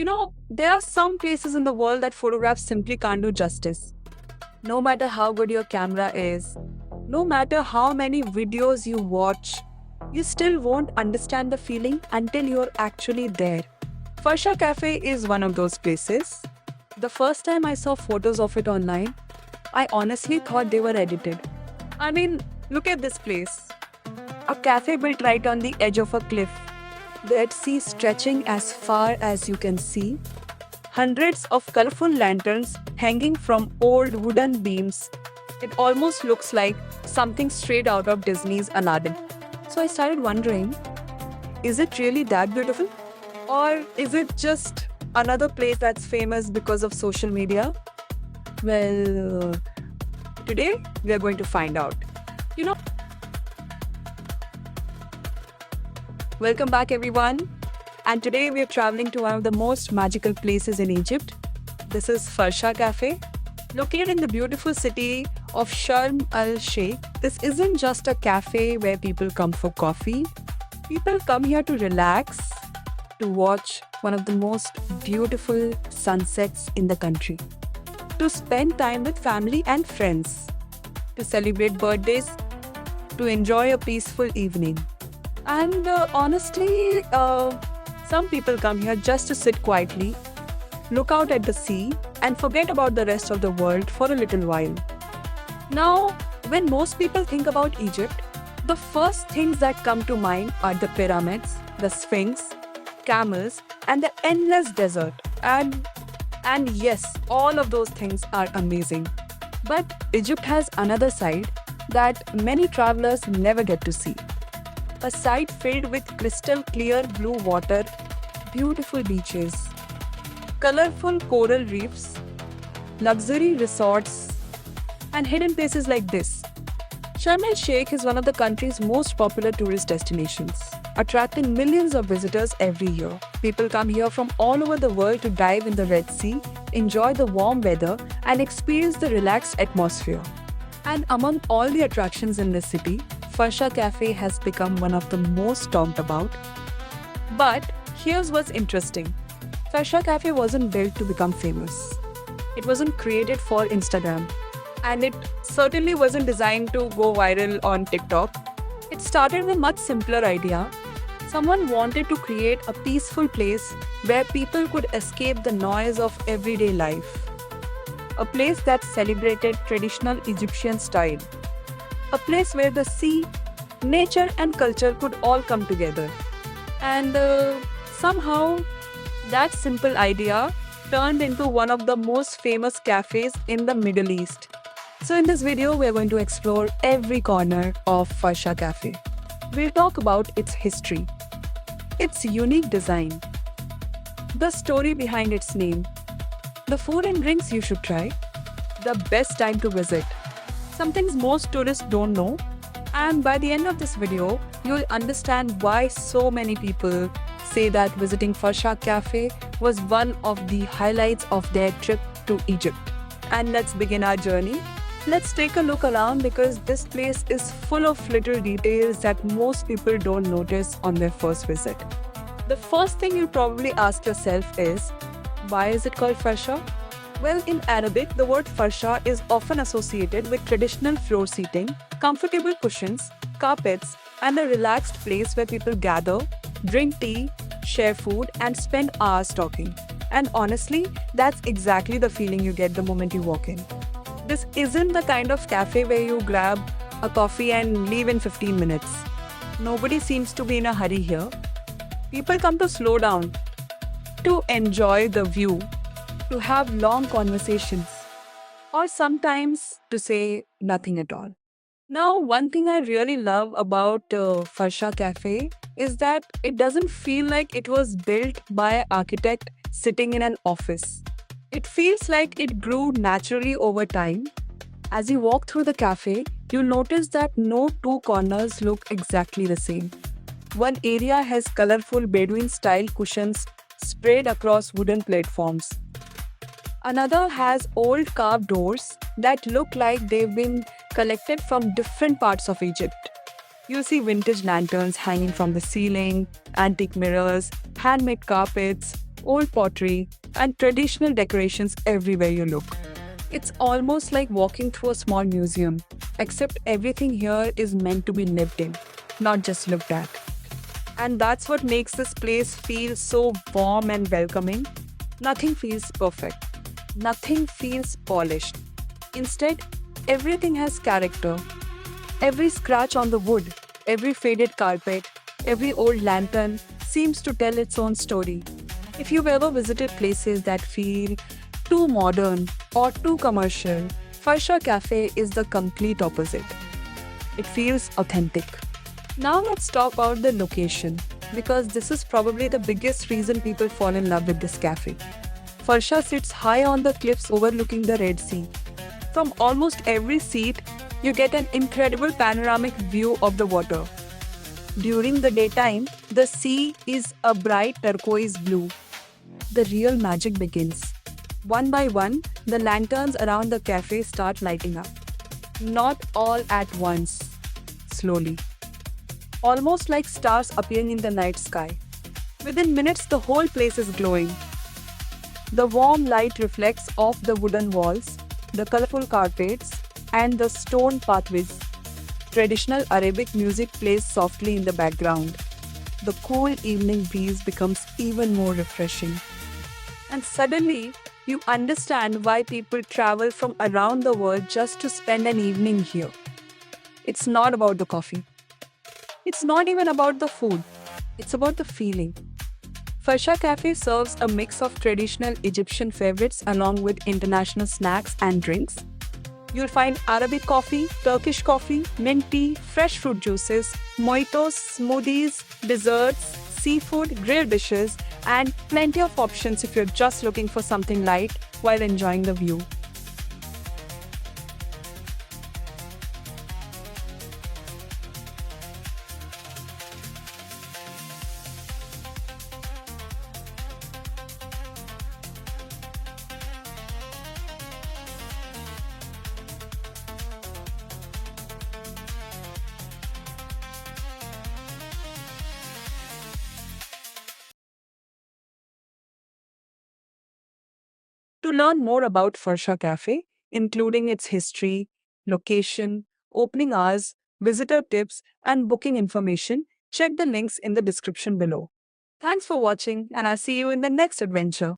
There are some places in the world that photographs simply can't do justice. No matter how good your camera is, no matter how many videos you watch, you still won't understand the feeling until you're actually there. Farsha Cafe is one of those places. The first time I saw photos of it online, I honestly thought they were edited. I mean, look at this place. A cafe built right on the edge of a cliff. The Red Sea stretching as far as you can see. Hundreds of colorful lanterns hanging from old wooden beams. It almost looks like something straight out of Disney's Aladdin. So I started wondering, is it really that beautiful? Or is it just another place that's famous because of social media? Well, today we are going to find out. You know, Welcome back everyone. And today we are traveling to one of the most magical places in Egypt. This is Farsha Cafe. Located in the beautiful city of Sharm el-Sheikh, this isn't just a cafe where people come for coffee. People come here to relax, to watch one of the most beautiful sunsets in the country, to spend time with family and friends, to celebrate birthdays, to enjoy a peaceful evening. And honestly, some people come here just to sit quietly, look out at the sea, and forget about the rest of the world for a little while. Now, when most people think about Egypt, the first things that come to mind are the pyramids, the Sphinx, camels, and the endless desert. And yes, all of those things are amazing. But Egypt has another side that many travelers never get to see. A site filled with crystal clear blue water, beautiful beaches, colorful coral reefs, luxury resorts, and hidden places like this. Sharm el-Sheikh is one of the country's most popular tourist destinations, attracting millions of visitors every year. People come here from all over the world to dive in the Red Sea, enjoy the warm weather, and experience the relaxed atmosphere. And among all the attractions in this city, Farsha Cafe has become one of the most talked about. But here's what's interesting. Farsha Cafe wasn't built to become famous. It wasn't created for Instagram. And it certainly wasn't designed to go viral on TikTok. It started with a much simpler idea. Someone wanted to create a peaceful place where people could escape the noise of everyday life. A place that celebrated traditional Egyptian style. A place where the sea, nature, and culture could all come together. And somehow, that simple idea turned into one of the most famous cafes in the Middle East. So in this video, we're going to explore every corner of Farsha Cafe. We'll talk about its history, its unique design, the story behind its name, the food and drinks you should try, the best time to visit, some things most tourists don't know, and by the end of this video, you'll understand why so many people say that visiting Farsha Cafe was one of the highlights of their trip to Egypt. And let's begin our journey. Let's take a look around because this place is full of little details that most people don't notice on their first visit. The first thing you'll probably ask yourself is, why is it called Farsha? Well, in Arabic, the word farsha is often associated with traditional floor seating, comfortable cushions, carpets, and a relaxed place where people gather, drink tea, share food, and spend hours talking. And honestly, that's exactly the feeling you get the moment you walk in. This isn't the kind of cafe where you grab a coffee and leave in 15 minutes. Nobody seems to be in a hurry here. People come to slow down, to enjoy the view, to have long conversations, or sometimes to say nothing at all. Now, one thing I really love about Farsha Cafe is that it doesn't feel like it was built by an architect sitting in an office. It feels like it grew naturally over time. As you walk through the cafe, you'll notice that no two corners look exactly the same. One area has colorful Bedouin-style cushions spread across wooden platforms. Another has old carved doors that look like they've been collected from different parts of Egypt. You'll see vintage lanterns hanging from the ceiling, antique mirrors, handmade carpets, old pottery, and traditional decorations everywhere you look. It's almost like walking through a small museum, except everything here is meant to be lived in, not just looked at. And that's what makes this place feel so warm and welcoming. Nothing feels perfect, nothing feels polished. Instead, everything has character. Every scratch on the wood, every faded carpet, every old lantern seems to tell its own story. If you've ever visited places that feel too modern or too commercial, Farsha Cafe is the complete opposite. It feels authentic. Now let's talk about the location, because this is probably the biggest reason people fall in love with this cafe. Farsha sits high on the cliffs overlooking the Red Sea. From almost every seat, you get an incredible panoramic view of the water. During the daytime, the sea is a bright turquoise blue. The real magic begins. One by one, the lanterns around the cafe start lighting up. Not all at once, slowly. Almost like stars appearing in the night sky. Within minutes, the whole place is glowing. The warm light reflects off the wooden walls, the colorful carpets, and the stone pathways. Traditional Arabic music plays softly in the background. The cool evening breeze becomes even more refreshing. And suddenly, you understand why people travel from around the world just to spend an evening here. It's not about the coffee. It's not even about the food. It's about the feeling. Farsha Cafe serves a mix of traditional Egyptian favorites along with international snacks and drinks. You'll find Arabic coffee, Turkish coffee, mint tea, fresh fruit juices, mojitos, smoothies, desserts, seafood, grilled dishes, and plenty of options if you're just looking for something light while enjoying the view. To learn more about Farsha Cafe, including its history, location, opening hours, visitor tips, and booking information, check the links in the description below. Thanks for watching, and I'll see you in the next adventure.